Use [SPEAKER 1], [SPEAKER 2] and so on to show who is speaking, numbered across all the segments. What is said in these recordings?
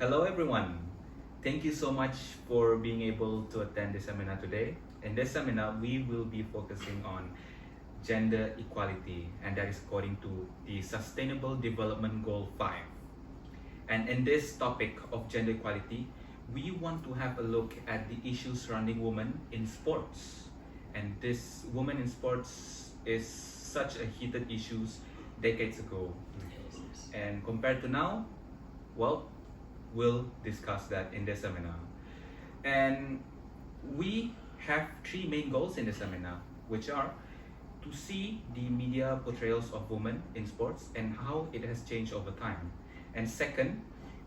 [SPEAKER 1] Hello everyone. Thank you so much for being able to attend this seminar today. In this seminar, we will be focusing on gender equality, and that is according to the Sustainable Development Goal 5. And in this topic of gender equality, we want to have a look at the issues surrounding women in sports. And this women in sports is such a heated issue decades ago. And compared to now, well, we'll discuss that in the seminar. And we have three main goals in the seminar, which are to see the media portrayals of women in sports and how it has changed over time. And second,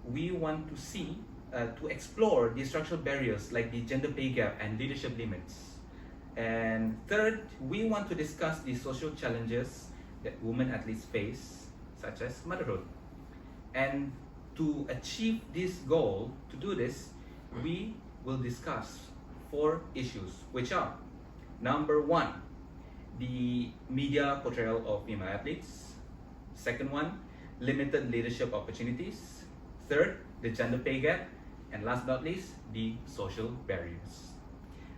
[SPEAKER 1] we want to see, to explore the structural barriers like the gender pay gap and leadership limits. And third, we want to discuss the social challenges that women athletes face, such as motherhood. And to achieve this goal, to do this, we will discuss 4 issues, which are: number 1, the media portrayal of female athletes; second one, limited leadership opportunities; third, the gender pay gap; and last but not least, the social barriers.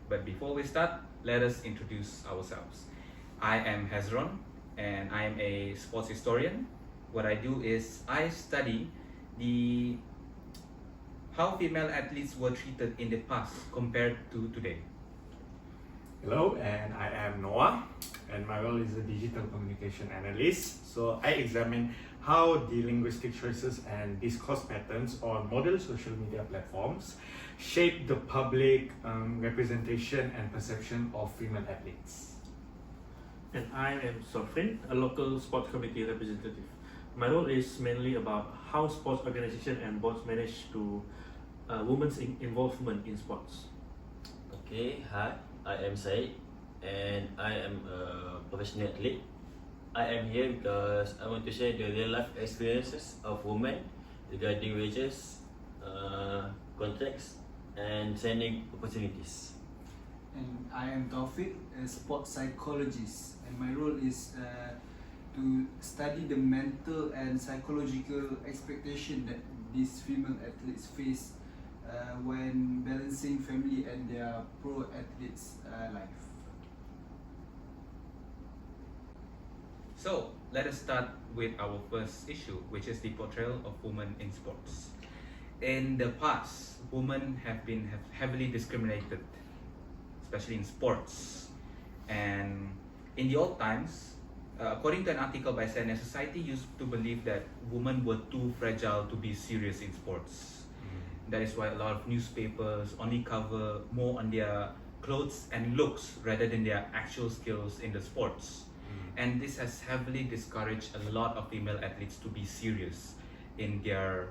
[SPEAKER 1] But before we start, let us introduce ourselves. I am Hezron, and I am a sports historian. What I do is I study how female athletes were treated in the past compared to today.
[SPEAKER 2] Hello, and I am Noah, and my role is a digital communication analyst. So I examine how the linguistic choices and discourse patterns on modern social media platforms shape the public representation and perception of female athletes.
[SPEAKER 3] And I am Sofrin, a local sports committee representative. My role is mainly about how sports organizations and boards manage to women's involvement in sports.
[SPEAKER 4] Okay, hi, I am Syed and I am a professional athlete. I am here because I want to share the real life experiences of women regarding wages, contracts, and training opportunities.
[SPEAKER 5] And I am Taufiq, a sports psychologist, and my role is to study the mental and psychological expectation that these female athletes face when balancing family and their pro athletes life.
[SPEAKER 1] So let us start with our first issue, which is the portrayal of women in sports. In the past, women have been heavily discriminated, especially in sports. And in the old times, according to an article by Syed, society used to believe that women were too fragile to be serious in sports. That is why a lot of newspapers only cover more on their clothes and looks rather than their actual skills in the sports. And this has heavily discouraged a lot of female athletes to be serious in their,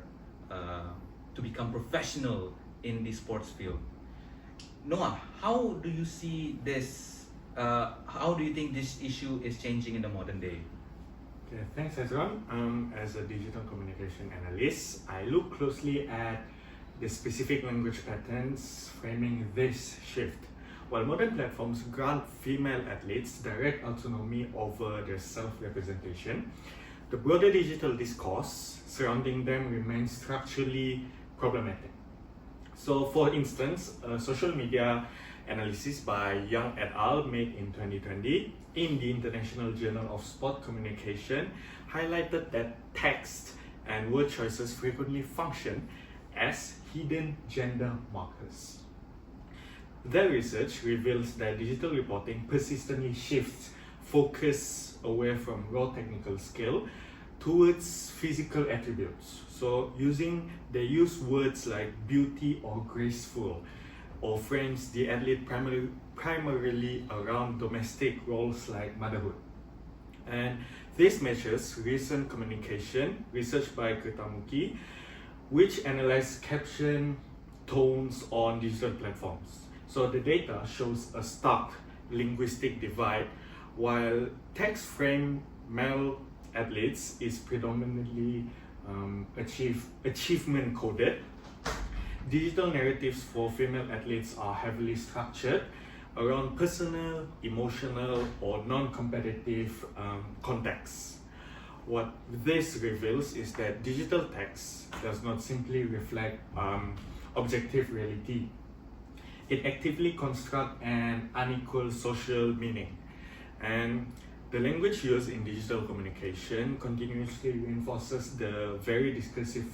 [SPEAKER 1] to become professional in the sports field. Noah, how do you see this? How do you think this issue is changing in the modern day?
[SPEAKER 2] Okay, thanks, Hezron. As a digital communication analyst, I look closely at the specific language patterns framing this shift. While modern platforms grant female athletes direct autonomy over their self-representation, the broader digital discourse surrounding them remains structurally problematic. So, for instance, a social media analysis by Liang et al. Made in 2020 in the International Journal of Sport Communication highlighted that text and word choices frequently function as hidden gender markers. Their research reveals that digital reporting persistently shifts focus away from raw technical skill towards physical attributes. So they use words like beauty or graceful, or frames the athlete primarily around domestic roles like motherhood. And this matches recent communication research by Kertamuki, which analyzed caption tones on digital platforms. So the data shows a stark linguistic divide. While text frame male athletes is predominantly achievement coded, digital narratives for female athletes are heavily structured around personal, emotional, or non-competitive contexts. What this reveals is that digital text does not simply reflect objective reality. It actively constructs an unequal social meaning. And the language used in digital communication continuously reinforces the very discursive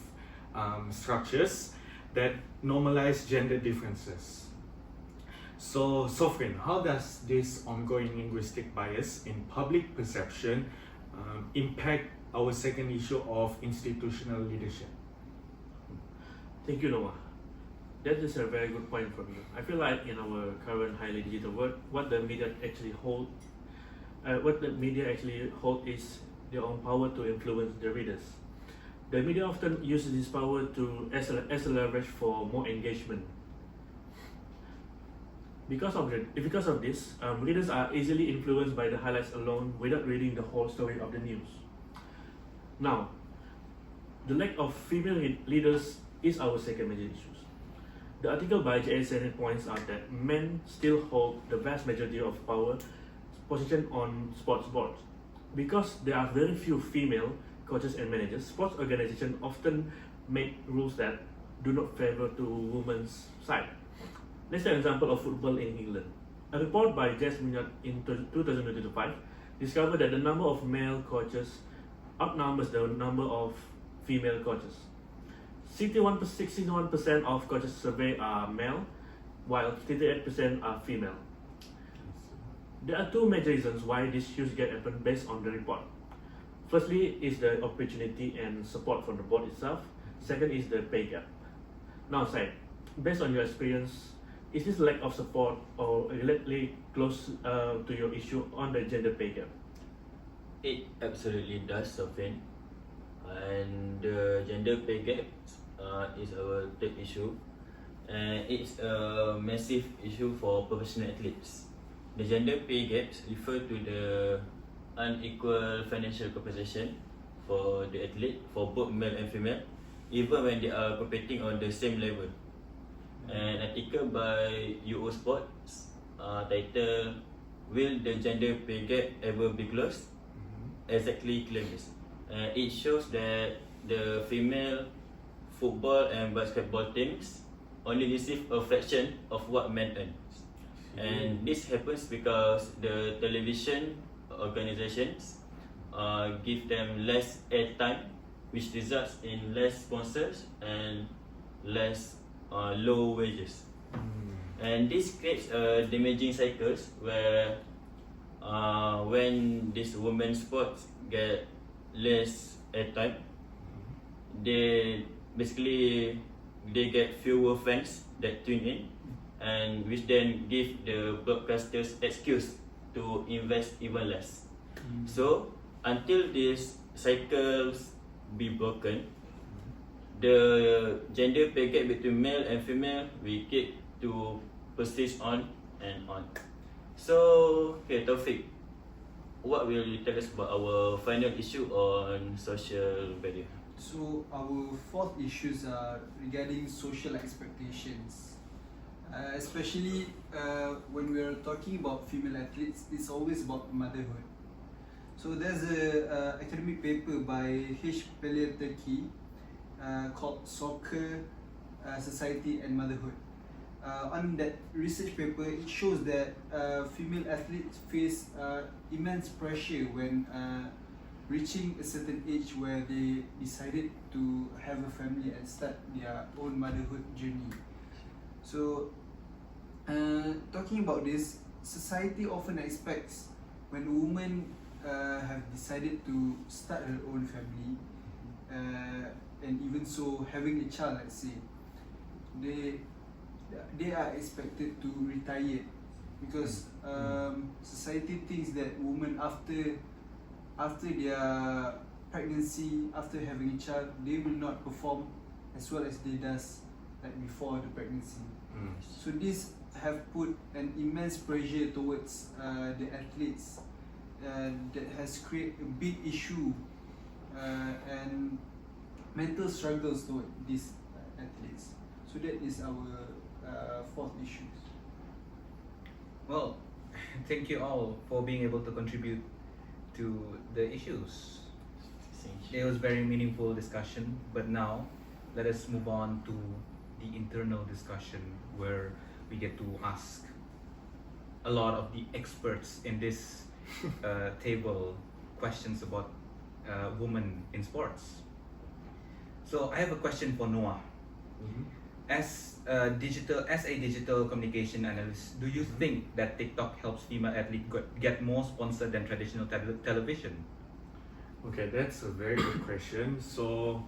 [SPEAKER 2] structures that normalize gender differences. So, Sofrin, how does this ongoing linguistic bias in public perception impact our second issue of institutional leadership?
[SPEAKER 3] Thank you, Noah. That is a very good point from you. I feel like in our current highly digital world, what the media actually hold is their own power to influence the readers. The media often uses this power to as a leverage for more engagement. Because of this, readers are easily influenced by the highlights alone without reading the whole story of the news. Now, the lack of female leaders is our second major issue. The article by J.A. Senate points out that men still hold the vast majority of power position on sports boards. Because there are very few female coaches and managers, sports organizations often make rules that do not favor to women's side. Let's take an example of football in England. A report by Jess Mignot in 2025 discovered that the number of male coaches outnumbers the number of female coaches. 61% of coaches surveyed are male, while 58% are female. There are two major reasons why this huge gap happened based on the report. Firstly is the opportunity and support from the board itself. Second is the pay gap. Now, Syed, based on your experience, is this lack of support or relatively close to your issue on the gender pay gap?
[SPEAKER 4] It absolutely does, Sofrin. And the gender pay gap is our third issue, and it's a massive issue for professional athletes. The gender pay gaps refer to the unequal financial compensation for the athlete, for both male and female, even when they are competing on the same level. An article by UO Sports titled "Will the Gender Pay Gap Ever Be Closed?" exactly claims. It shows that the female football and basketball teams only receive a fraction of what men earn. And this happens because the television organizations give them less airtime, which results in less sponsors and less low wages. And this creates a damaging cycles where when these women's sports get less airtime, they get fewer fans that tune in, and which then give the broadcasters excuse to invest even less. So until these cycles be broken, the gender pay gap between male and female will keep to persist on and on. So, okay, Taufiq, what will you tell us about our final issue on social media?
[SPEAKER 5] So our fourth issues are regarding social expectations, especially when we are talking about female athletes. It's always about motherhood. So there's a academic paper by H. called Soccer, Society and Motherhood. On that research paper, it shows that female athletes face immense pressure when reaching a certain age where they decided to have a family and start their own motherhood journey. So, talking about this, society often expects when a woman have decided to start her own family, and even so having a child, let's say, they are expected to retire because society thinks that women after their pregnancy, after having a child, they will not perform as well as they does like before the pregnancy. So this have put an immense pressure towards the athletes that has created a big issue and mental struggles toward these athletes. So that is our fourth issue.
[SPEAKER 1] Well, thank you all for being able to contribute to the issues.
[SPEAKER 4] Thank
[SPEAKER 1] It
[SPEAKER 4] you.
[SPEAKER 1] was very meaningful discussion, but now let us move on to the internal discussion where we get to ask a lot of the experts in this table questions about women in sports. So I have a question for Noah. As a digital communication analyst, do you think that TikTok helps female athletes get more sponsored than traditional television?
[SPEAKER 2] Okay, that's a very good question. So,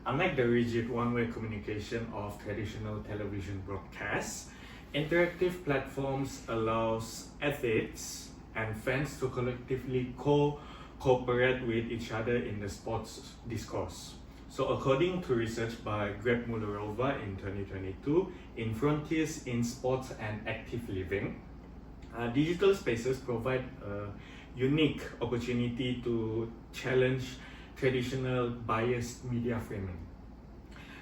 [SPEAKER 2] unlike the rigid one-way communication of traditional television broadcasts, interactive platforms allows athletes and fans to collectively cooperate with each other in the sports discourse. So, according to research by Greg Mullerova in 2022, in Frontiers in Sports and Active Living, digital spaces provide a unique opportunity to challenge traditional biased media framing.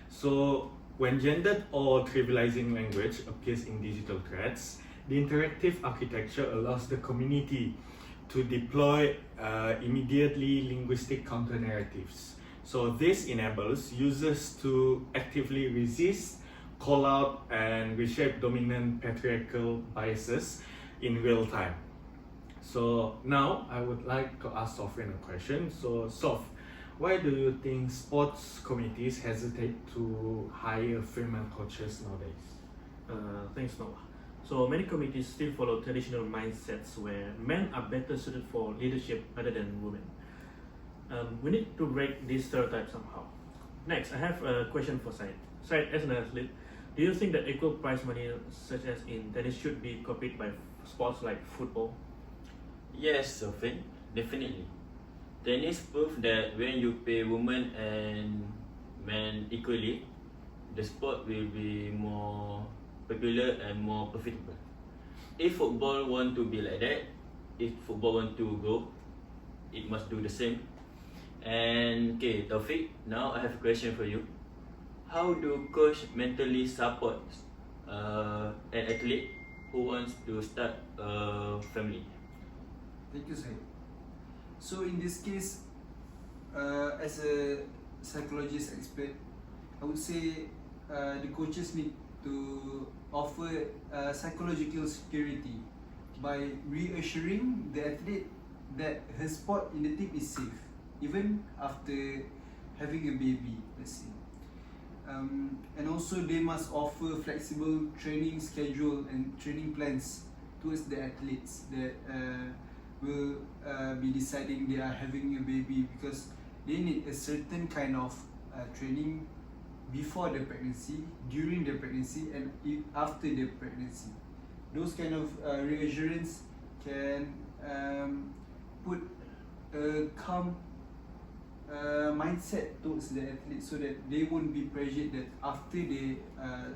[SPEAKER 2] So, when gendered or trivializing language appears in digital threads, the interactive architecture allows the community to deploy immediately linguistic counter narratives. So, this enables users to actively resist, call out, and reshape dominant patriarchal biases in real time. So now I would like to ask Sofrin a question. So Sof, why do you think sports committees hesitate to hire female coaches nowadays?
[SPEAKER 3] Thanks, Noah. So many committees still follow traditional mindsets where men are better suited for leadership rather than women. We need to break these stereotypes somehow. Next, I have a question for Syed. Syed, as an athlete, do you think that equal prize money, such as in tennis, should be copied by sports like football?
[SPEAKER 4] Yes, Sofrin, definitely. Tennis prove that when you pay women and men equally, the sport will be more popular and more profitable. If football want to be like that, if football want to grow, it must do the same. And okay, Taufiq, now I have a question for you. How do coach mentally support an athlete who wants to start a family?
[SPEAKER 5] Thank you, Syed. So in this case, as a psychologist expert, I would say the coaches need to offer psychological security by reassuring the athlete that her spot in the team is safe, even after having a baby, let's say. And also they must offer flexible training schedule and training plans towards the athletes that will be deciding they are having a baby, because they need a certain kind of training before the pregnancy, during the pregnancy, and after the pregnancy. Those kind of reassurance can put a calm mindset towards the athlete, so that they won't be pressured that after they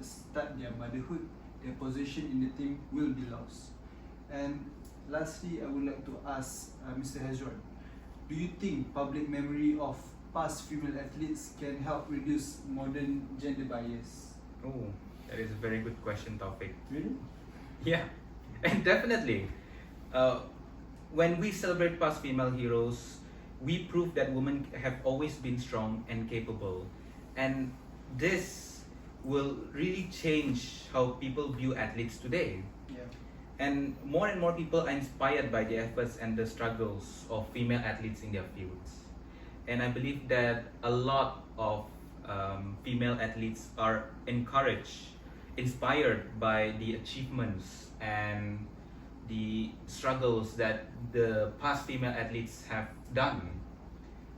[SPEAKER 5] start their motherhood, their position in the team will be lost. And lastly, I would like to ask Mr. Hezron, do you think public memory of past female athletes can help reduce modern gender bias?
[SPEAKER 1] Oh, that is a very good question, Taufiq.
[SPEAKER 5] Really?
[SPEAKER 1] Yeah, and definitely. When we celebrate past female heroes, we prove that women have always been strong and capable. And this will really change how people view athletes today.
[SPEAKER 5] Yeah.
[SPEAKER 1] And more people are inspired by the efforts and the struggles of female athletes in their fields. And I believe that a lot of female athletes are encouraged, inspired by the achievements and the struggles that the past female athletes have done.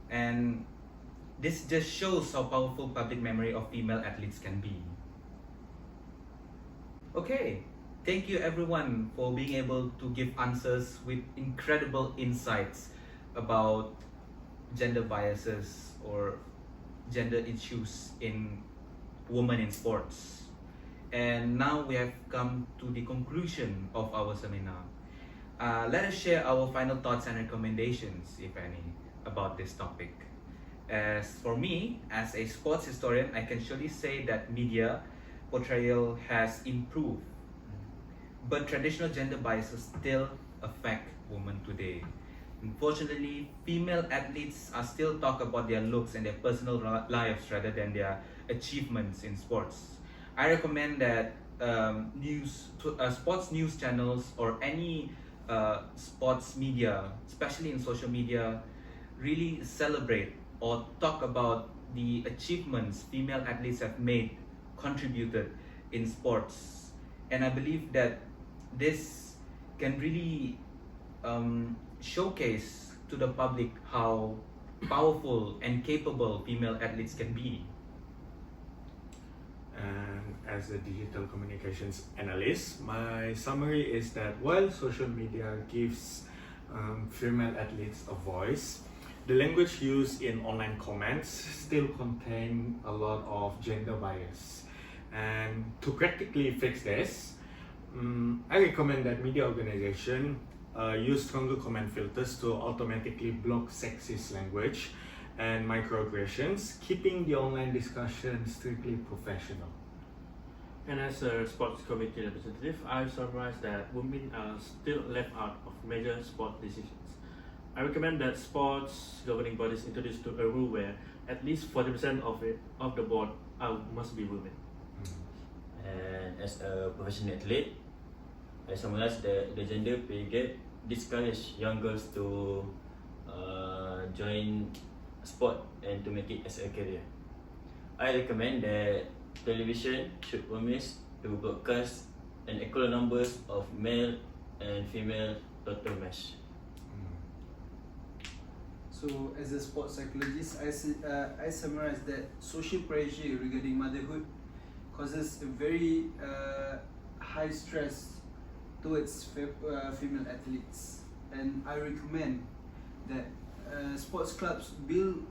[SPEAKER 1] And this just shows how powerful public memory of female athletes can be. Okay, thank you everyone for being able to give answers with incredible insights about gender biases or gender issues in women in sports. And now we have come to the conclusion of our seminar. Let us share our final thoughts and recommendations, if any, about this topic. As for me, as a sports historian, I can surely say that media portrayal has improved, but traditional gender biases still affect women today. Unfortunately, female athletes are still talk about their looks and their personal lives rather than their achievements in sports. I recommend that sports news channels or any sports media, especially in social media, really celebrate or talk about the achievements female athletes have made, contributed in sports. And I believe that this can really showcase to the public how powerful and capable female athletes can be.
[SPEAKER 2] And as a digital communications analyst, my summary is that while social media gives female athletes a voice, the language used in online comments still contain a lot of gender bias. And to practically fix this, I recommend that media organization use stronger comment filters to automatically block sexist language and microaggressions, keeping the online discussion strictly professional.
[SPEAKER 3] And as a sports committee representative, I summarize that women are still left out of major sport decisions. I recommend that sports governing bodies introduce to a rule where at least 40% of the board must be women.
[SPEAKER 4] And as a professional athlete, I summarize the gender pay gap discourage young girls to join sport and to make it as a career. I recommend that television should promise to broadcast an equal numbers of male and female total match.
[SPEAKER 5] So, as a sports psychologist, I summarize that social pressure regarding motherhood causes a very high stress towards female athletes, and I recommend that sports clubs build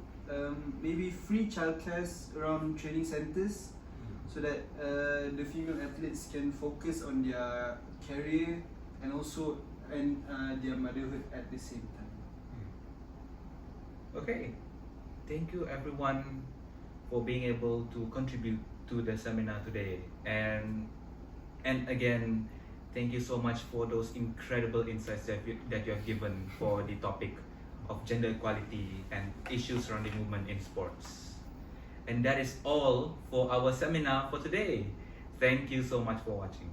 [SPEAKER 5] maybe free childcare around training centers so that the female athletes can focus on their career and also their motherhood at the same time.
[SPEAKER 1] Okay, thank you everyone for being able to contribute to the seminar today, and again, thank you so much for those incredible insights that you have given for the topic of gender equality and issues surrounding women in sports. And that is all for our seminar for today. Thank you so much for watching.